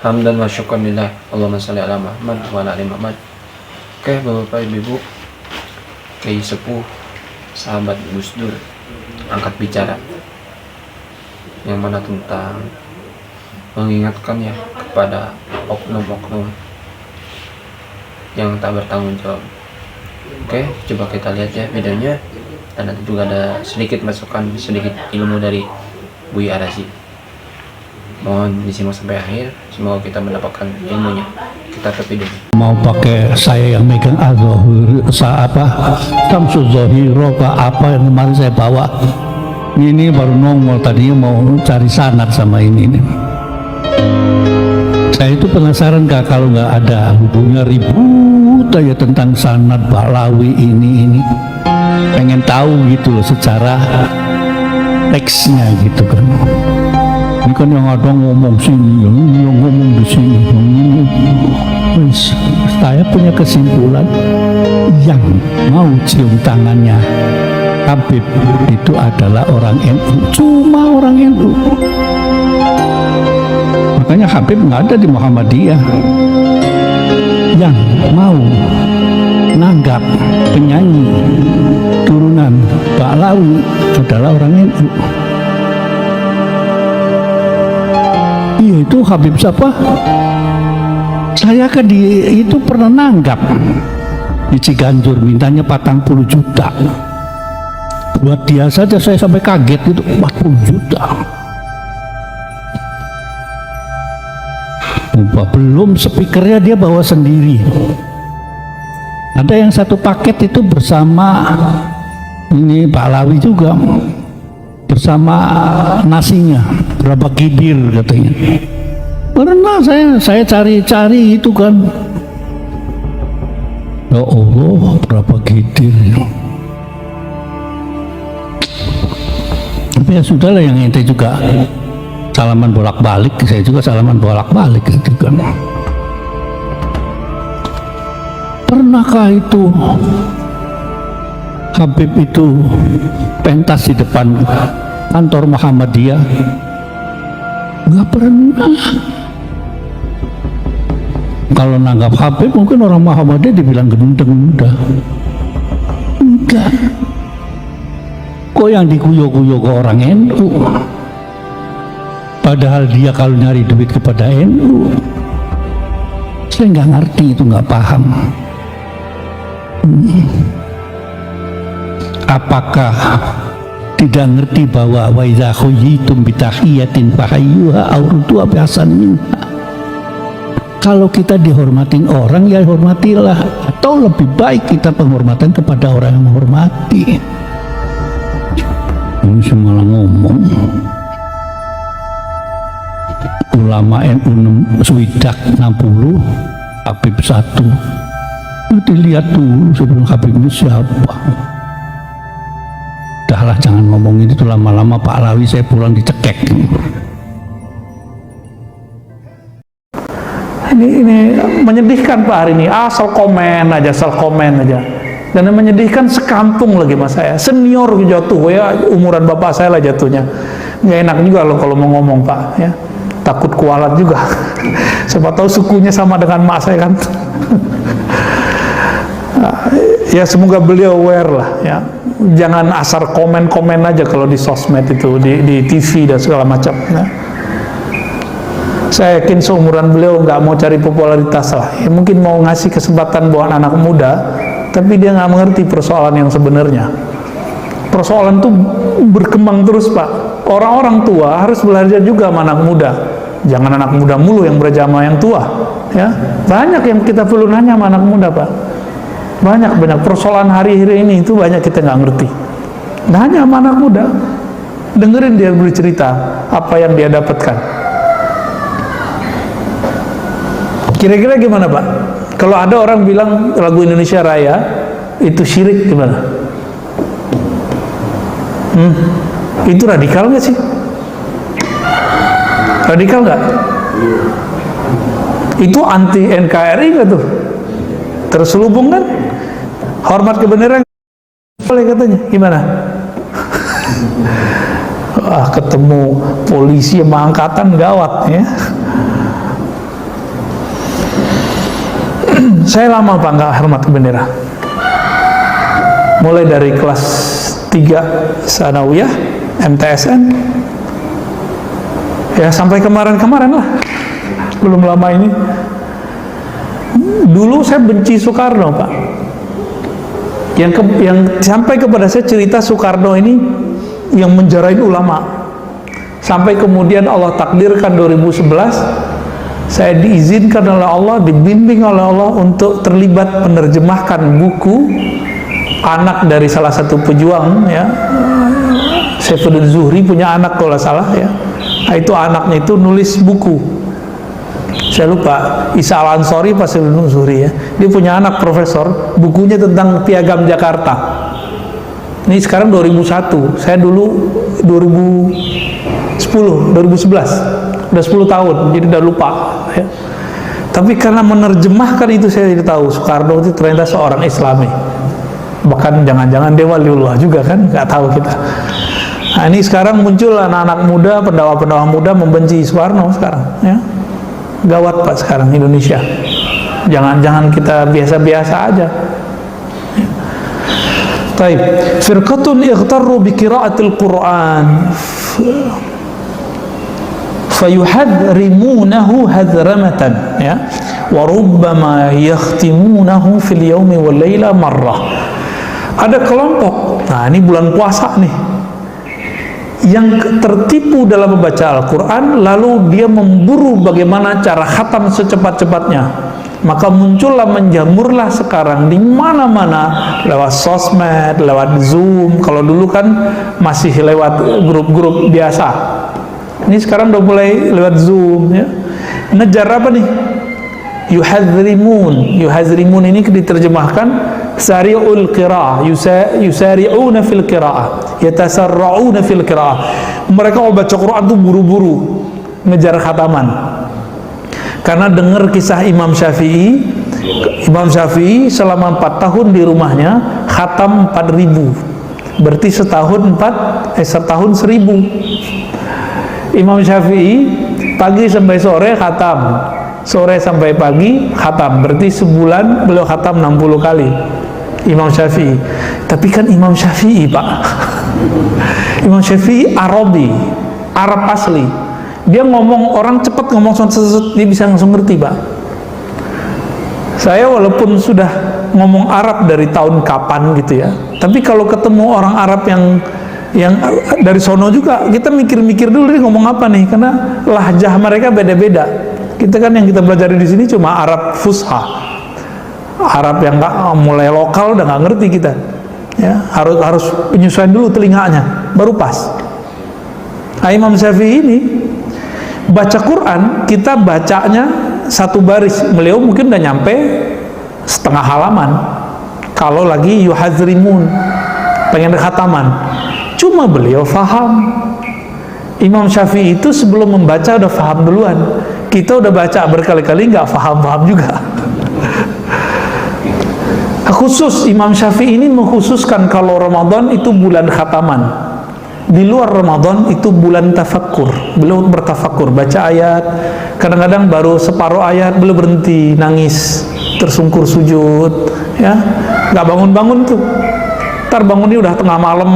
Hamdan wa syukran lillah. Allahumma sholli ala Muhammad wa ala ali Muhammad. Oke, Bapak Ibu, Kiai Sepuh, sahabat Gus Dur, angkat bicara yang mana tentang mengingatkan ya kepada oknum-oknum yang tak bertanggung jawab. Oke, coba kita lihat ya videonya, dan nanti juga ada sedikit masukan, sedikit ilmu dari Buya Arazi. Mohon disimak sampai akhir, semoga kita mendapatkan ilmunya. Kita ke videonya. Mau pakai saya yang megang Samsul Zohiro apa yang kemarin saya bawa ini baru nongol, tadinya mau cari sanad sama ini nih. Saya itu penasaran Kak, kalau nggak ada hubungnya ribut aja tentang sanad Ba'lawi ini pengen tahu gitu loh secara teksnya gitu kan. Ini kan yang ada ngomong sini, yang ngomong di sini, saya punya kesimpulan yang mau cium tangannya Habib itu adalah orang NU, cuma orang NU. Makanya Habib nggak ada di Muhammadiyah. Yang mau nanggap penyanyi turunan Ba'lawi adalah orang NU. Iya, itu Habib siapa? Saya kan itu pernah nanggap di Ciganjur, mintanya 40 juta. Buat dia saja saya sampai kaget, itu 40 juta. Belum speakernya dia bawa sendiri. Ada yang satu paket itu bersama ini Ba'lawi juga, bersama nasinya berapa kidir katanya. Karena saya cari-cari itu kan, ya Allah berapa kidir. Tapi ya sudahlah, yang ente juga salaman bolak-balik, saya juga salaman bolak-balik gitu kan. Pernahkah itu Habib itu pentas di depan kantor Muhammadiyah? Nggak pernah. Kalau nanggap Habib mungkin orang Muhammadiyah dibilang gendeng, udah enggak. Kok yang dikuyo-kuyo ke orang NU? Padahal dia kalau nyari duit kepada NU. Saya nggak ngerti itu, nggak paham. Apakah tidak ngerti bahwa wa idza khuyyitum bi tahiyatin fahayyuha aw ruddu bi ahsan minha? Kalau kita dihormatin orang, ya hormatilah, atau lebih baik kita penghormatan kepada orang yang menghormati. Ini semalah ngomong ulama NU Swidak 60, Habib 1. Dilihat dulu sebelum Habib ini siapa. Udahlah, jangan ngomongin itu lama-lama, Pak Alawi saya pulang dicekek. Ini menyedihkan Pak hari ini, asal komen aja. Dan yang menyedihkan sekampung lagi mas saya, senior jatuh ya, umuran bapak saya lah jatuhnya. Nggak enak juga loh kalau mau ngomong Pak ya, takut kualat juga. Siapa tahu sukunya sama dengan mak saya kan. Ya semoga beliau aware lah ya, jangan asal komen aja kalau di sosmed itu, di TV dan segala macam ya. Saya yakin seumuran beliau nggak mau cari popularitas lah ya, mungkin mau ngasih kesempatan buat anak muda, tapi dia nggak mengerti persoalan yang sebenarnya. Persoalan tuh berkembang terus Pak. Orang-orang tua harus belajar juga sama anak muda, jangan anak muda mulu yang berjamaah yang tua ya. Banyak yang kita perlu nanya sama anak muda Pak, banyak persoalan hari-hari ini itu banyak kita nggak ngerti. Nanya sama anak muda, dengerin dia bercerita apa yang dia dapatkan. Kira-kira gimana Pak? Kalau ada orang bilang lagu Indonesia Raya itu syirik, gimana? Itu radikal nggak sih? Radikal nggak? Itu anti NKRI nggak tuh? Terselubung kan? Hormat kebenaran boleh katanya, gimana? Wah, ketemu polisi sama angkatan gawat ya. Saya lama Pak nggak hormat ke bendera. Mulai dari kelas 3 Sanawiyah, MTSN, ya sampai kemarin-kemarin lah, belum lama ini. Dulu saya benci Soekarno Pak. Yang sampai kepada saya cerita Soekarno ini yang menjarain ulama. Sampai kemudian Allah takdirkan 2011 saya diizinkan oleh Allah, dibimbing oleh Allah untuk terlibat menerjemahkan buku anak dari salah satu pejuang, ya, Saifuddin Zuhri punya anak kalau salah, ya. Nah, itu anaknya itu nulis buku, saya lupa, Isa Al-Ansori pas Saifuddin Zuhri, ya. Dia punya anak profesor, bukunya tentang Piagam Jakarta. Ini sekarang 2001, saya dulu 2011, udah 10 tahun, jadi udah lupa, ya. Tapi karena menerjemahkan itu saya jadi tahu Soekarno itu ternyata seorang Islami. Bahkan jangan-jangan dia waliullah juga kan, nggak tahu kita. Nah, ini sekarang muncul anak-anak muda, pendakwah-pendakwah muda membenci Soekarno sekarang, ya. Gawat Pak sekarang Indonesia. Jangan-jangan kita biasa-biasa aja. Taib. Firqatun ightarru bi qira'atil Qur'an fayuhadrimunahu hadramatan, ya. Wa rubbama yakhtimunahu fil yawmi wal laila marrah. Ada kelompok, nah ini bulan puasa nih, yang tertipu dalam membaca Al-Quran, lalu dia memburu bagaimana cara khatam secepat-cepatnya. Maka muncullah, menjamurlah sekarang di mana-mana, lewat sosmed, lewat Zoom. Kalau dulu kan masih lewat grup-grup biasa, ini sekarang udah mulai lewat Zoom, ya. Ngejar apa nih? Yuhazrimun ini diterjemahkan sari'ul qira'ah, yusari'una fil qira'ah, yatasarra'una fil qira'ah. Mereka mau baca Quran tuh buru-buru, ngejar khataman. Karena dengar kisah Imam Syafi'i selama 4 tahun di rumahnya khatam 4.000, berarti setahun 1.000. Imam Syafi'i pagi sampai sore khatam, sore sampai pagi khatam, berarti sebulan beliau khatam 60 kali. Imam Syafi'i. Tapi kan Imam Syafi'i Pak, Imam Syafi'i Arabi, Arab asli. Dia ngomong, orang cepat ngomong, dia bisa langsung ngerti Pak. Saya walaupun sudah ngomong Arab dari tahun kapan gitu ya, tapi kalau ketemu orang Arab yang dari sono juga, kita mikir-mikir dulu dia ngomong apa nih, karena lahjah mereka beda-beda. Kita kan yang kita pelajari di sini cuma Arab Fusha, Arab yang nggak mulai lokal udah nggak ngerti kita, ya, harus penyesuaian dulu telinganya baru pas. Nah, Imam Syafi'i ini baca Quran, kita bacanya satu baris, beliau mungkin udah nyampe setengah halaman kalau lagi yuhazrimun, pengen khataman. Cuma beliau faham. Imam Syafi'i itu sebelum membaca udah faham duluan. Kita udah baca berkali-kali nggak faham-faham juga. Khusus Imam Syafi'i ini mengkhususkan kalau Ramadan itu bulan khataman, di luar Ramadan itu bulan tafakkur. Beliau bertafakkur, baca ayat, kadang-kadang baru separuh ayat beliau berhenti, nangis, tersungkur sujud, ya, nggak bangun-bangun tuh. Ntar bangunnya udah tengah malam,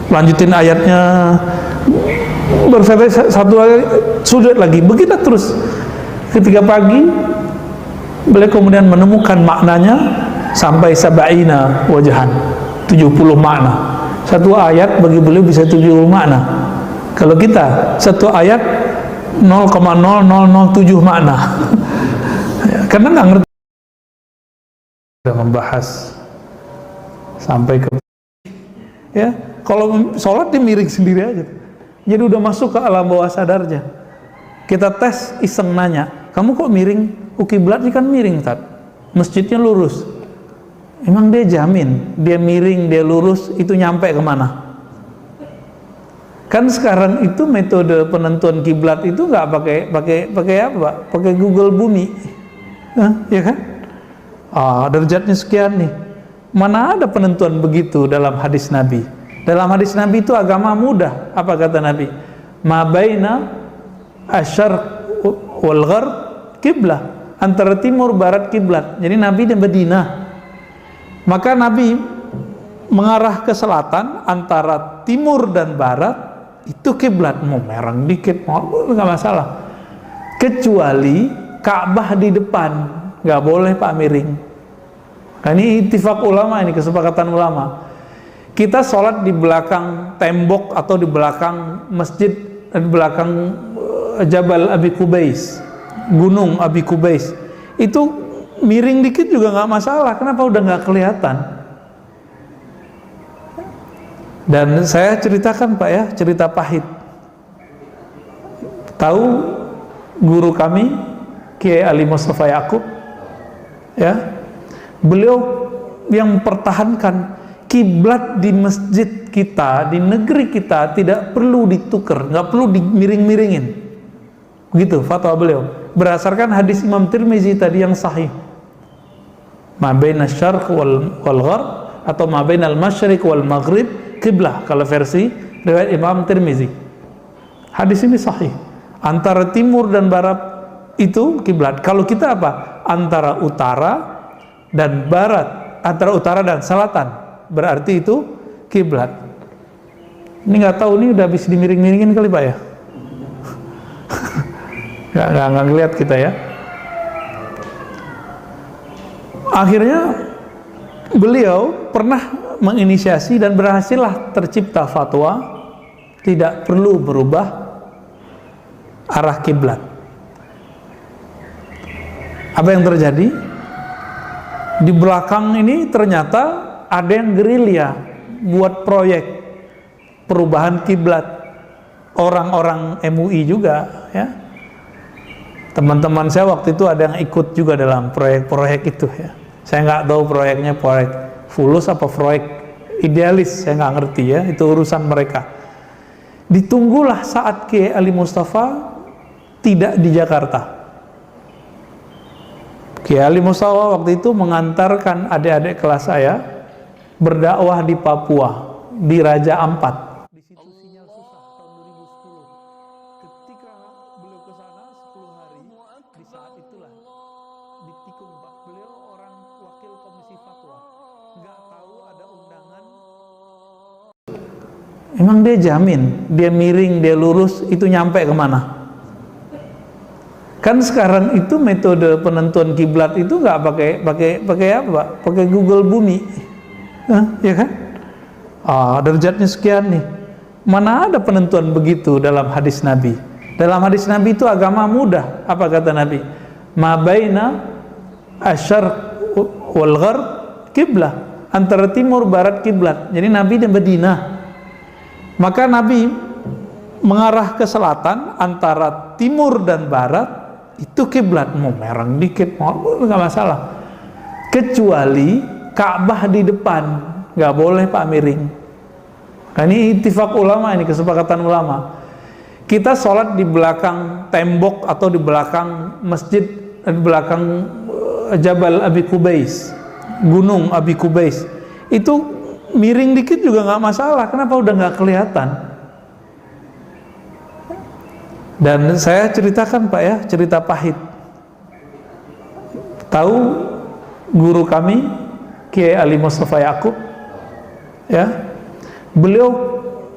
lanjutin ayatnya, baru satu ayat sujud lagi, begitu terus. Ketika pagi beliau kemudian menemukan maknanya sampai sab'ina wajahan, 70 makna. Satu ayat bagi beliau bisa 70 makna. Kalau kita satu ayat 0,0007 makna. Ya, karena nggak ngerti. Sudah membahas sampai ke, ya, kalau sholat dia miring sendiri aja. Jadi udah masuk ke alam bawah sadarnya. Kita tes, iseng nanya, kamu kok miring? Kiblatnya kan miring, Ustaz. Masjidnya lurus. Emang dia jamin dia miring, dia lurus itu nyampe kemana? Kan sekarang itu metode penentuan kiblat itu nggak pakai apa? Pakai Google Bumi, ya kan? Derajatnya sekian nih. Mana ada penentuan begitu dalam hadis Nabi? Dalam hadis Nabi itu agama mudah. Apa kata Nabi? Ma baina asyarq wal gharb kiblah. antara timur barat kiblat. Jadi Nabi di Madinah, maka Nabi mengarah ke selatan, antara timur dan barat itu kiblat. Mau merang dikit mau nggak masalah, kecuali Ka'bah di depan, nggak boleh Pak miring. Nah, ini ittifaq ulama, ini kesepakatan ulama. Kita sholat di belakang tembok atau di belakang masjid, di belakang Jabal Abi Kubais, Gunung Abi Kubais, itu miring dikit juga nggak masalah. Kenapa? Udah nggak kelihatan. Dan saya ceritakan Pak ya, cerita pahit. Tahu guru kami Kiai Ali Mustafa Yaqub, ya, beliau yang mempertahankan kiblat di masjid kita, di negeri kita tidak perlu ditukar, nggak perlu dimiring-miringin. Begitu fatwa beliau. Berdasarkan hadis Imam Tirmizi tadi yang sahih. Ma baina syarq wal gharb atau ma baina al-masyriq wal maghrib qiblah, kalau versi riwayat Imam Tirmizi. Hadis ini sahih. Antara timur dan barat itu kiblat. Kalau kita apa? Antara utara dan barat, antara utara dan selatan, berarti itu kiblat. Ini nggak tahu, ini udah habis dimiring-miringin kali Pak ya. nggak ngeliat kita ya. Akhirnya beliau pernah menginisiasi dan berhasillah tercipta fatwa tidak perlu berubah arah kiblat. Apa yang terjadi? Di belakang ini ternyata ada yang gerilya buat proyek perubahan kiblat, orang-orang MUI juga ya. Teman-teman saya waktu itu ada yang ikut juga dalam proyek-proyek itu ya. Saya nggak tahu proyeknya proyek fulus apa proyek idealis, saya nggak ngerti ya, itu urusan mereka. Ditunggulah saat Kiai Ali Mustafa tidak di Jakarta. Kiai Ali Mustafa waktu itu mengantarkan adik-adik kelas saya berdakwah di Papua, di Raja Ampat. Di situ sinyal susah tahun 2010. Ketika beliau ke sana 10 hari, di saat itulah ditikung Pak. Beliau orang wakil komisi fatwa, nggak tahu ada undangan. Emang dia jamin, dia miring, dia lurus, itu nyampe kemana? Kan sekarang itu metode penentuan kiblat itu nggak pakai apa? Pakai Google Bumi. Ya kan? Derajatnya sekian nih. Mana ada penentuan begitu dalam hadis Nabi? Dalam hadis Nabi itu agama mudah. Apa kata Nabi? Ma baina asyarq wal gharb kiblah. Antara timur barat kiblat. Jadi Nabi di Madinah. Maka Nabi mengarah ke selatan, antara timur dan barat itu kiblat. Mau merang dikit mau nggak masalah. Kecuali Ka'bah di depan, nggak boleh Pak miring. Nah, ini ittifaq ulama, ini kesepakatan ulama. Kita sholat di belakang tembok atau di belakang masjid, di belakang Jabal Abi Kubais, Gunung Abi Kubais, itu miring dikit juga nggak masalah. Kenapa? Udah nggak kelihatan. Dan saya ceritakan Pak ya, cerita pahit. Tahu guru kami Kiai Ali Mustafa Yaqub, ya, beliau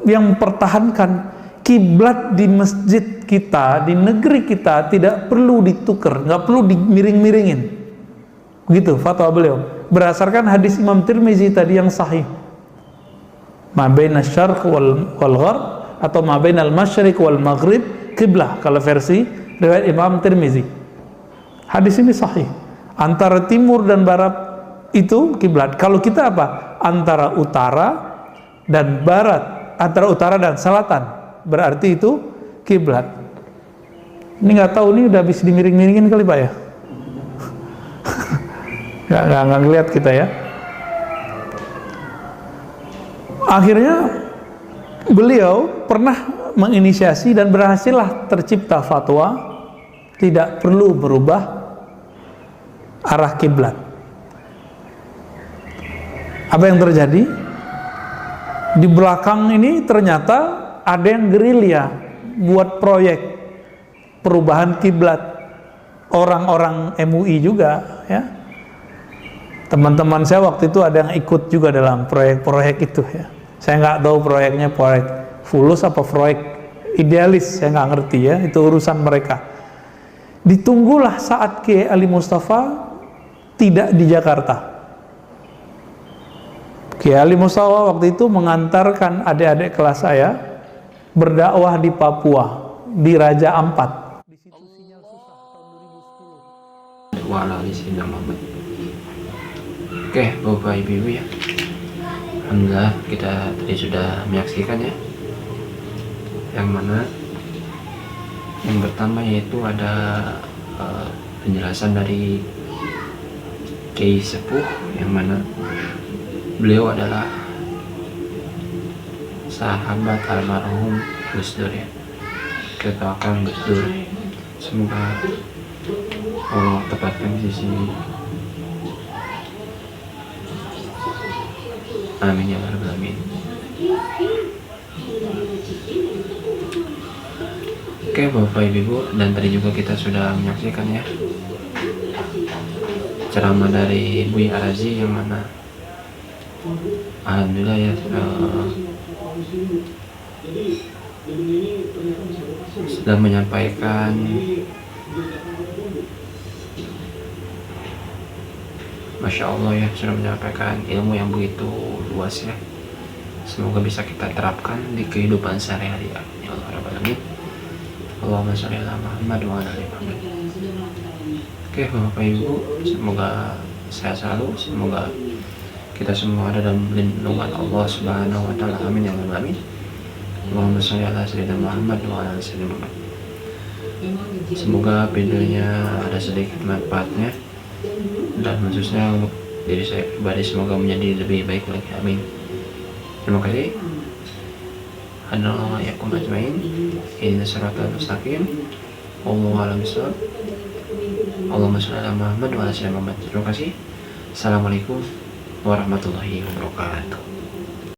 yang mempertahankan kiblat di masjid kita, di negeri kita tidak perlu ditukar, nggak perlu dimiring-miringin. Begitu fatwa beliau. Berdasarkan hadis Imam Tirmizi tadi yang sahih. Ma baina syarq wal gharb atau ma baina al-masyriq wal maghrib qiblah, kalau versi riwayat Imam Tirmizi. Hadis ini sahih. Antara timur dan barat itu kiblat. Kalau kita apa? Antara utara dan barat, antara utara dan selatan, berarti itu kiblat. Ini nggak tahu, ini udah habis dimiring-miringin kali Pak ya. nggak ngeliat kita ya. Akhirnya beliau pernah menginisiasi dan berhasillah tercipta fatwa tidak perlu berubah arah kiblat. Apa yang terjadi? Di belakang ini ternyata ada yang gerilya buat proyek perubahan kiblat, orang-orang MUI juga, ya. Teman-teman saya waktu itu ada yang ikut juga dalam proyek-proyek itu, ya. Saya nggak tahu proyeknya proyek fulus apa proyek idealis, saya nggak ngerti, ya. Itu urusan mereka. Ditunggulah saat Kiai Ali Mustafa tidak di Jakarta. Kiai Ali Mustafa waktu itu mengantarkan adik-adik kelas saya berdakwah di Papua, di Raja Ampat. Di situ sinyal susah tahun 2010. Waalaikumsalam Muhammad. Oke, Bapak Ibu ya. Alhamdulillah kita tadi sudah menyaksikan ya. Yang mana yang pertama yaitu ada penjelasan dari Kiai Sepuh, yang mana beliau adalah sahabat almarhum Gus Dur ya. Kita doakan Gus Dur semoga Allah tepatkan di sisi. Amin ya rabbal alamin. Oke Bapak Ibu, dan tadi juga kita sudah menyaksikan ya ceramah dari Buy Arazi, yang mana alhamdulillah ya sudah menyampaikan Masya Allah ya, sudah menyampaikan ilmu yang begitu luas ya. Semoga bisa kita terapkan di kehidupan sehari-hari ya Allah Rabbal Alamin. Allahumma sholli ala Muhammad wa ala ali Muhammad. Oke Bapak Ibu, semoga sehat selalu, semoga kita semua ada dalam lindungan Allah Subhanahu wa taala. Amin ya rabbal alamin. Allahumma sholli ala sayyidina Muhammad wa ala ali sayyidina Muhammad. Semoga videonya ada sedikit manfaatnya, dan khususnya untuk diri saya pribadi semoga menjadi lebih baik lagi. Amin. Terima kasih. Hadallahu yakum ajmain. Ihdinas siratal mustaqim. Wallahu a'lam bishawab. Allahumma shalli ala Muhammad wa ala sayyidina Muhammad. Terima kasih. Assalamualaikum warahmatullahi wabarakatuh.